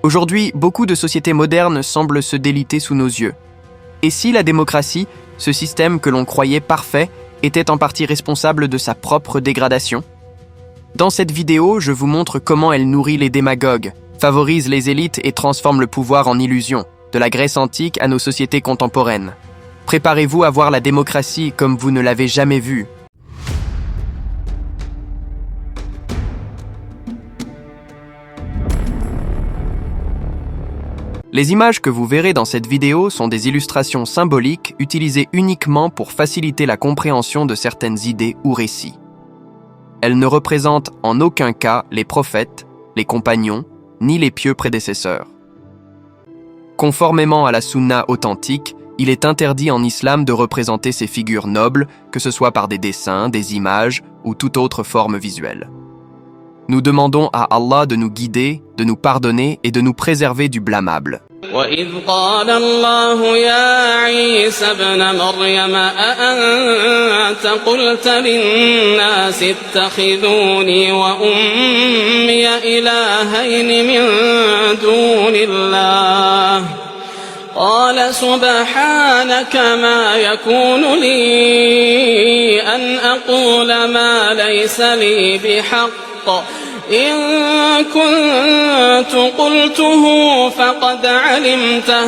Aujourd'hui, beaucoup de sociétés modernes semblent se déliter sous nos yeux. Et si la démocratie, ce système que l'on croyait parfait, était en partie responsable de sa propre dégradation? Dans cette vidéo, je vous montre comment elle nourrit les démagogues, favorise les élites et transforme le pouvoir en illusion, de la Grèce antique à nos sociétés contemporaines. Préparez-vous à voir la démocratie comme vous ne l'avez jamais vue. Les images que vous verrez dans cette vidéo sont des illustrations symboliques utilisées uniquement pour faciliter la compréhension de certaines idées ou récits. Elles ne représentent en aucun cas les prophètes, les compagnons, ni les pieux prédécesseurs. Conformément à la sunna authentique, il est interdit en islam de représenter ces figures nobles, que ce soit par des dessins, des images ou toute autre forme visuelle. Nous demandons à Allah de nous guider, de nous pardonner et de nous préserver du blâmable. وَإِذْ قَالَ اللَّهُ يَا عِيسَى ابْنَ مَرْيَمَ أَأَنْتَ قُلْتَ لِلنَّاسِ اتَّخِذُونِي وَأُمِّيَ إِلَٰهَيْنِ مِن دُونِ اللَّهِ قَالَ سُبْحَانَكَ مَا يَكُونُ لِي أَنْ أَقُولَ مَا لَيْسَ لِي بِحَقٍّ إن كنت قلته فقد علمته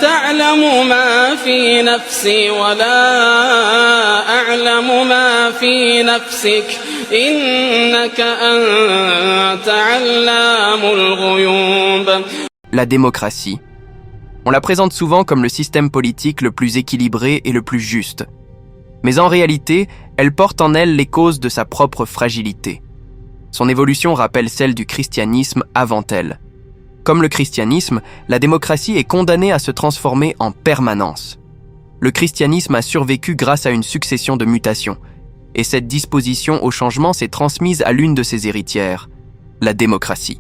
تعلم ما في نفسي ولا أعلم ما في نفسك إنك أنت علام الغيوب. La démocratie. On la présente souvent comme le système politique le plus équilibré et le plus juste. Mais en réalité, elle porte en elle les causes de sa propre fragilité. Son évolution rappelle celle du christianisme avant elle. Comme le christianisme, la démocratie est condamnée à se transformer en permanence. Le christianisme a survécu grâce à une succession de mutations, et cette disposition au changement s'est transmise à l'une de ses héritières, la démocratie.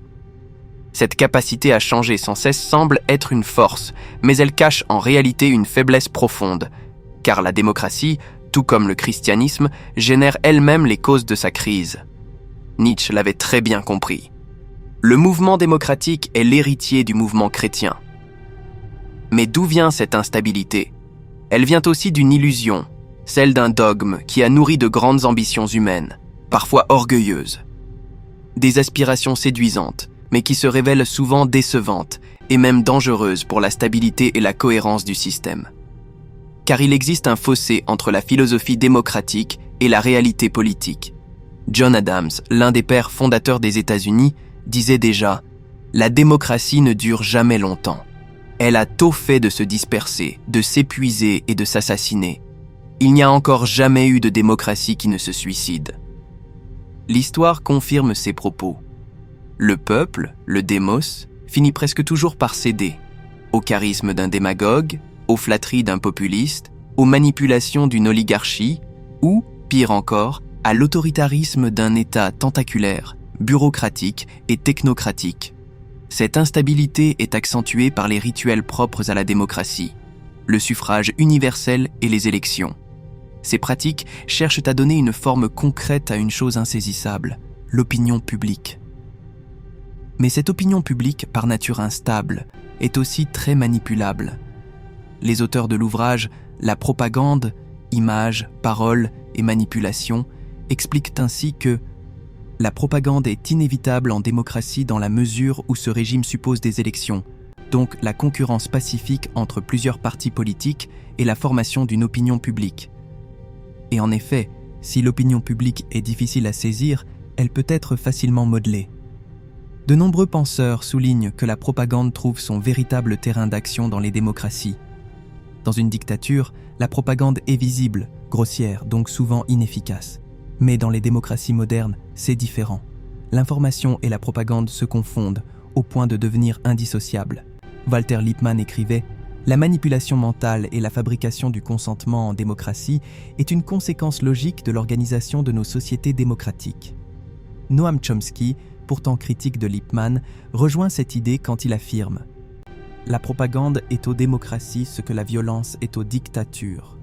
Cette capacité à changer sans cesse semble être une force, mais elle cache en réalité une faiblesse profonde, car la démocratie, tout comme le christianisme, génère elle-même les causes de sa crise. Nietzsche l'avait très bien compris. Le mouvement démocratique est l'héritier du mouvement chrétien. Mais d'où vient cette instabilité? Elle vient aussi d'une illusion, celle d'un dogme qui a nourri de grandes ambitions humaines, parfois orgueilleuses. Des aspirations séduisantes, mais qui se révèlent souvent décevantes et même dangereuses pour la stabilité et la cohérence du système. Car il existe un fossé entre la philosophie démocratique et la réalité politique. John Adams, l'un des pères fondateurs des États-Unis, disait déjà « La démocratie ne dure jamais longtemps. Elle a tôt fait de se disperser, de s'épuiser et de s'assassiner. Il n'y a encore jamais eu de démocratie qui ne se suicide. » L'histoire confirme ces propos. Le peuple, le démos, finit presque toujours par céder au charisme d'un démagogue, aux flatteries d'un populiste, aux manipulations d'une oligarchie ou, pire encore, à l'autoritarisme d'un État tentaculaire, bureaucratique et technocratique. Cette instabilité est accentuée par les rituels propres à la démocratie, le suffrage universel et les élections. Ces pratiques cherchent à donner une forme concrète à une chose insaisissable, l'opinion publique. Mais cette opinion publique, par nature instable, est aussi très manipulable. Les auteurs de l'ouvrage « La propagande, images, paroles et manipulation » expliquent ainsi que la propagande est inévitable en démocratie dans la mesure où ce régime suppose des élections, donc la concurrence pacifique entre plusieurs partis politiques et la formation d'une opinion publique. Et en effet, si l'opinion publique est difficile à saisir, elle peut être facilement modelée. De nombreux penseurs soulignent que la propagande trouve son véritable terrain d'action dans les démocraties. Dans une dictature, la propagande est visible, grossière, donc souvent inefficace. Mais dans les démocraties modernes, c'est différent. L'information et la propagande se confondent au point de devenir indissociables. Walter Lippmann écrivait « La manipulation mentale et la fabrication du consentement en démocratie est une conséquence logique de l'organisation de nos sociétés démocratiques. » Noam Chomsky, pourtant critique de Lippmann, rejoint cette idée quand il affirme « La propagande est aux démocraties ce que la violence est aux dictatures. »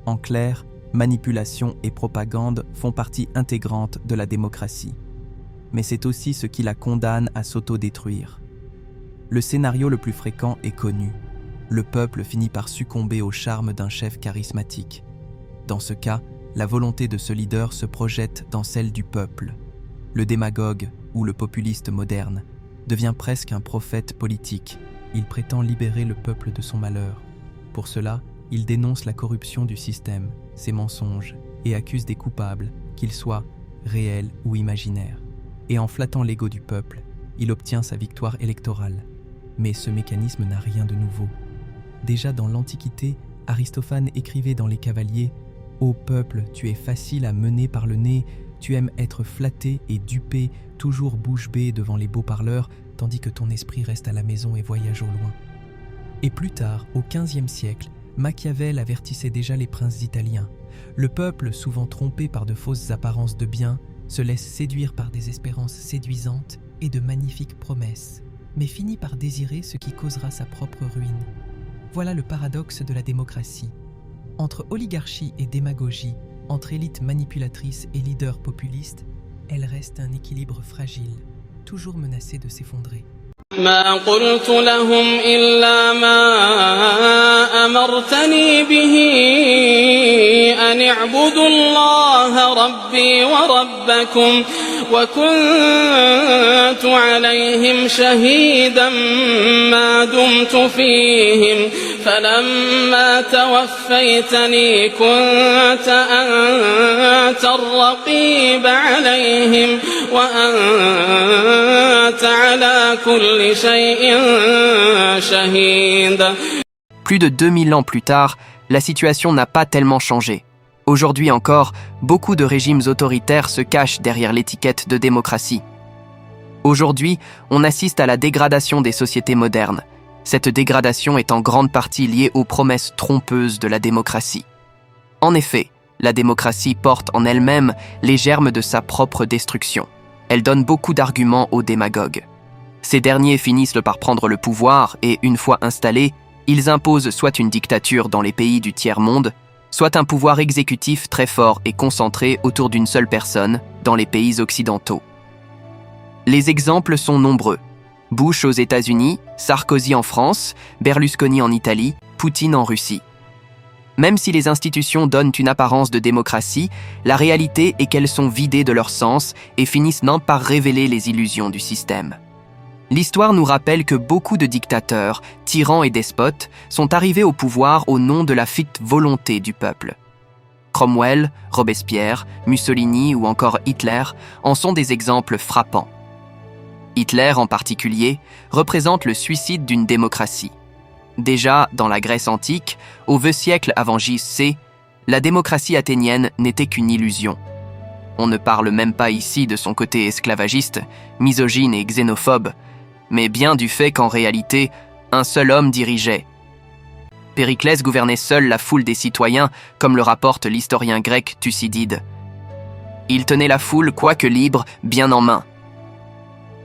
En clair, manipulation et propagande font partie intégrante de la démocratie. Mais c'est aussi ce qui la condamne à s'autodétruire. Le scénario le plus fréquent est connu. Le peuple finit par succomber au charme d'un chef charismatique. Dans ce cas, la volonté de ce leader se projette dans celle du peuple. Le démagogue, ou le populiste moderne, devient presque un prophète politique. Il prétend libérer le peuple de son malheur. Pour cela, il dénonce la corruption du système, ses mensonges, et accuse des coupables, qu'ils soient réels ou imaginaires. Et en flattant l'ego du peuple, il obtient sa victoire électorale. Mais ce mécanisme n'a rien de nouveau. Déjà dans l'Antiquité, Aristophane écrivait dans Les Cavaliers « Ô peuple, tu es facile à mener par le nez, tu aimes être flatté et dupé, toujours bouche bée devant les beaux parleurs, tandis que ton esprit reste à la maison et voyage au loin. » Et plus tard, au XVe siècle, Machiavel avertissait déjà les princes italiens. Le peuple, souvent trompé par de fausses apparences de bien, se laisse séduire par des espérances séduisantes et de magnifiques promesses, mais finit par désirer ce qui causera sa propre ruine. Voilà le paradoxe de la démocratie. Entre oligarchie et démagogie, entre élite manipulatrice et leader populiste, elle reste un équilibre fragile, toujours menacé de s'effondrer. ما قلت لهم إلا ما أمرتني به أن اعبدوا الله ربي وربكم وكنت عليهم شهيدا ما دمت فيهم فلما توفيتني كنت أنت الرقيب عليهم وأنت على كل شيء شهيد. Plus de 2000 ans plus tard, la situation n'a pas tellement changé. Aujourd'hui encore, beaucoup de régimes autoritaires se cachent derrière l'étiquette de démocratie. Aujourd'hui, on assiste à la dégradation des sociétés modernes. Cette dégradation est en grande partie liée aux promesses trompeuses de la démocratie. En effet, la démocratie porte en elle-même les germes de sa propre destruction. Elle donne beaucoup d'arguments aux démagogues. Ces derniers finissent par prendre le pouvoir et, une fois installés, ils imposent soit une dictature dans les pays du tiers-monde, soit un pouvoir exécutif très fort et concentré autour d'une seule personne dans les pays occidentaux. Les exemples sont nombreux. Bush aux États-Unis, Sarkozy en France, Berlusconi en Italie, Poutine en Russie. Même si les institutions donnent une apparence de démocratie, la réalité est qu'elles sont vidées de leur sens et finissent même par révéler les illusions du système. L'histoire nous rappelle que beaucoup de dictateurs, tyrans et despotes sont arrivés au pouvoir au nom de la fictive volonté du peuple. Cromwell, Robespierre, Mussolini ou encore Hitler en sont des exemples frappants. Hitler, en particulier, représente le suicide d'une démocratie. Déjà, dans la Grèce antique, au VIe siècle avant J.C., la démocratie athénienne n'était qu'une illusion. On ne parle même pas ici de son côté esclavagiste, misogyne et xénophobe, mais bien du fait qu'en réalité, un seul homme dirigeait. Périclès gouvernait seul la foule des citoyens, comme le rapporte l'historien grec Thucydide. Il tenait la foule, quoique libre, bien en main.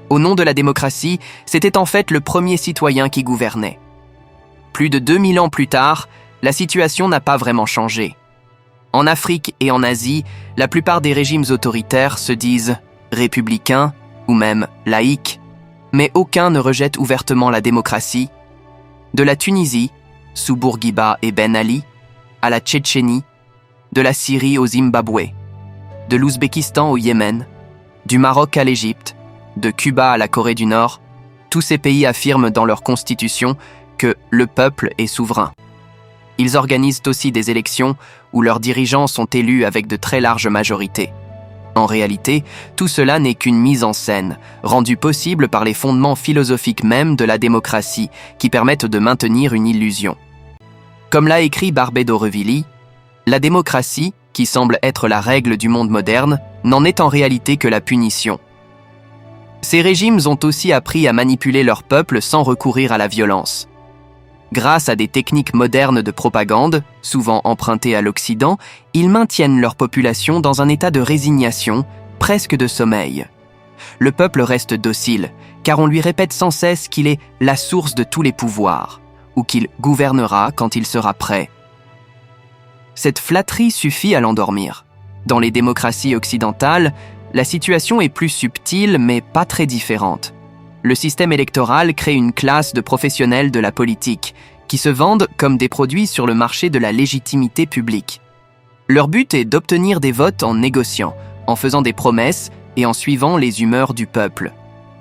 Au nom de la démocratie, c'était en fait le premier citoyen qui gouvernait. Plus de 2000 ans plus tard, la situation n'a pas vraiment changé. En Afrique et en Asie, la plupart des régimes autoritaires se disent républicains ou même laïques, mais aucun ne rejette ouvertement la démocratie. De la Tunisie, sous Bourguiba et Ben Ali, à la Tchétchénie, de la Syrie au Zimbabwe, de l'Ouzbékistan au Yémen, du Maroc à l'Égypte, de Cuba à la Corée du Nord, tous ces pays affirment dans leur constitution que le peuple est souverain. Ils organisent aussi des élections où leurs dirigeants sont élus avec de très larges majorités. En réalité, tout cela n'est qu'une mise en scène, rendue possible par les fondements philosophiques même de la démocratie, qui permettent de maintenir une illusion. Comme l'a écrit Barbé d'Aurevilly, la démocratie, qui semble être la règle du monde moderne, n'en est en réalité que la punition. Ces régimes ont aussi appris à manipuler leur peuple sans recourir à la violence. Grâce à des techniques modernes de propagande, souvent empruntées à l'Occident, ils maintiennent leur population dans un état de résignation, presque de sommeil. Le peuple reste docile, car on lui répète sans cesse qu'il est la source de tous les pouvoirs, ou qu'il gouvernera quand il sera prêt. Cette flatterie suffit à l'endormir. Dans les démocraties occidentales, la situation est plus subtile mais pas très différente. le système électoral crée une classe de professionnels de la politique qui se vendent comme des produits sur le marché de la légitimité publique. Leur but est d'obtenir des votes en négociant, en faisant des promesses et en suivant les humeurs du peuple.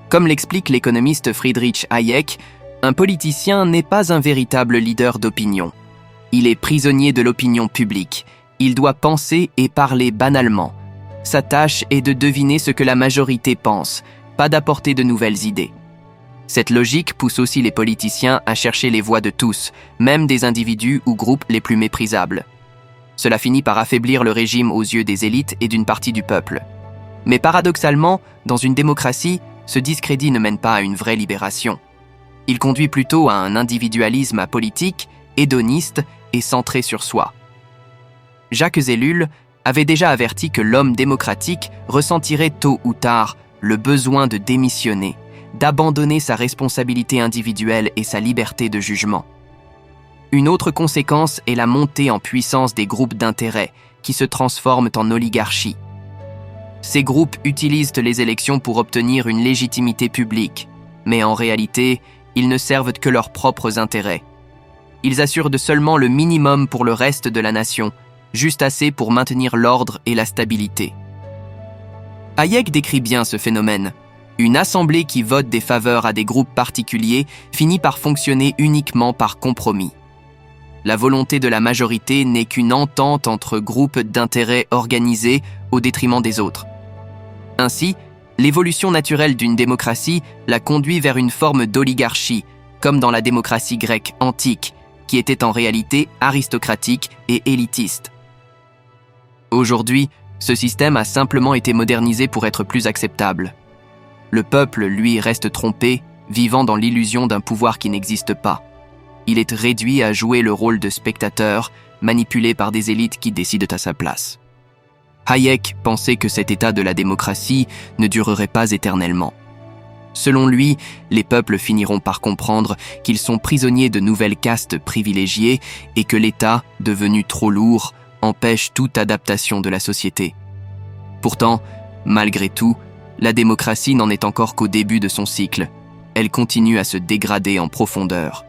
Comme l'explique l'économiste Friedrich Hayek, un politicien n'est pas un véritable leader d'opinion. Il est prisonnier de l'opinion publique. Il doit penser et parler banalement. Sa tâche est de deviner ce que la majorité pense, pas d'apporter de nouvelles idées. Cette logique pousse aussi les politiciens à chercher les voix de tous, même des individus ou groupes les plus méprisables. Cela finit par affaiblir le régime aux yeux des élites et d'une partie du peuple. Mais paradoxalement, dans une démocratie, ce discrédit ne mène pas à une vraie libération. Il conduit plutôt à un individualisme apolitique, hédoniste et centré sur soi. Jacques Ellul avait déjà averti que l'homme démocratique ressentirait tôt ou tard le besoin de démissionner, d'abandonner sa responsabilité individuelle et sa liberté de jugement. Une autre conséquence est la montée en puissance des groupes d'intérêt qui se transforment en oligarchies. Ces groupes utilisent les élections pour obtenir une légitimité publique, mais en réalité, ils ne servent que leurs propres intérêts. Ils assurent seulement le minimum pour le reste de la nation, juste assez pour maintenir l'ordre et la stabilité. Hayek décrit bien ce phénomène. Une assemblée qui vote des faveurs à des groupes particuliers finit par fonctionner uniquement par compromis. La volonté de la majorité n'est qu'une entente entre groupes d'intérêts organisés au détriment des autres. Ainsi, l'évolution naturelle d'une démocratie la conduit vers une forme d'oligarchie, comme dans la démocratie grecque antique, qui était en réalité aristocratique et élitiste. Aujourd'hui, ce système a simplement été modernisé pour être plus acceptable. Le peuple, lui, reste trompé, vivant dans l'illusion d'un pouvoir qui n'existe pas. Il est réduit à jouer le rôle de spectateur, manipulé par des élites qui décident à sa place. Hayek pensait que cet état de la démocratie ne durerait pas éternellement. Selon lui, les peuples finiront par comprendre qu'ils sont prisonniers de nouvelles castes privilégiées et que l'État, devenu trop lourd, empêche toute adaptation de la société. Pourtant, malgré tout, la démocratie n'en est encore qu'au début de son cycle. Elle continue à se dégrader en profondeur.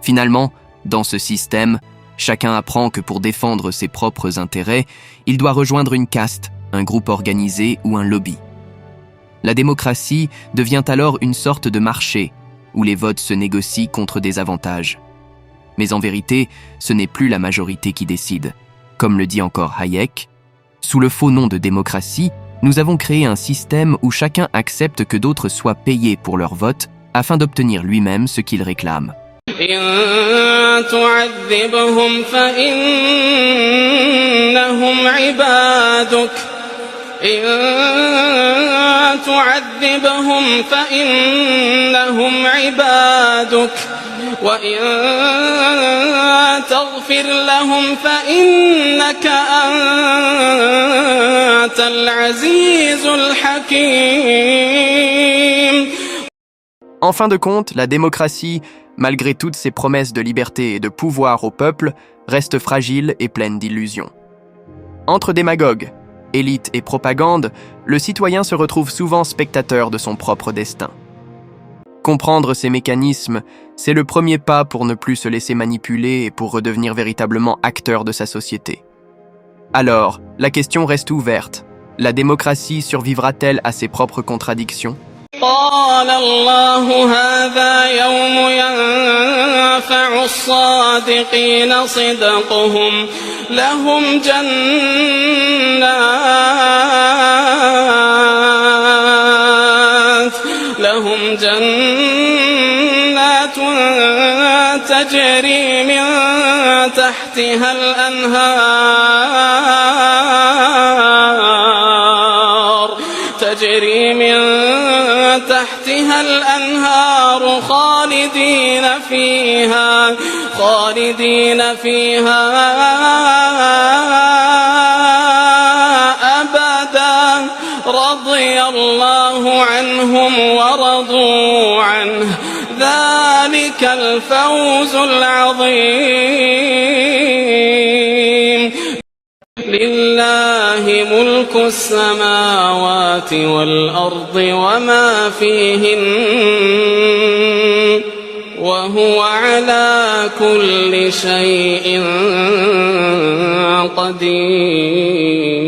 Finalement, dans ce système, chacun apprend que pour défendre ses propres intérêts, il doit rejoindre une caste, un groupe organisé ou un lobby. La démocratie devient alors une sorte de marché, où les votes se négocient contre des avantages. Mais en vérité, ce n'est plus la majorité qui décide. Comme le dit encore Hayek, sous le faux nom de démocratie, nous avons créé un système où chacun accepte que d'autres soient payés pour leur vote afin d'obtenir lui-même ce qu'il réclame. إن تعذبهم فإنهم عبادك إن تعذبهم فإنهم عبادك وإن تغفر لهم فإنك أنت العزيز الحكيم. En fin de compte, la démocratie, malgré toutes ses promesses de liberté et de pouvoir au peuple, reste fragile et pleine d'illusions. Entre démagogues, élites et propagande, le citoyen se retrouve souvent spectateur de son propre destin. Comprendre ces mécanismes, c'est le premier pas pour ne plus se laisser manipuler et pour redevenir véritablement acteur de sa société. Alors, la question reste ouverte. La démocratie survivra-t-elle à ses propres contradictions ? قال الله هذا يوم ينفع الصادقين صدقهم لهم جنات تجري من تحتها الأنهار خالدين فيها أبدا رضي الله عنهم ورضوا عنه ذلك الفوز العظيم لله ملك السماوات والأرض وما فيهن وهو على كل شيء قدير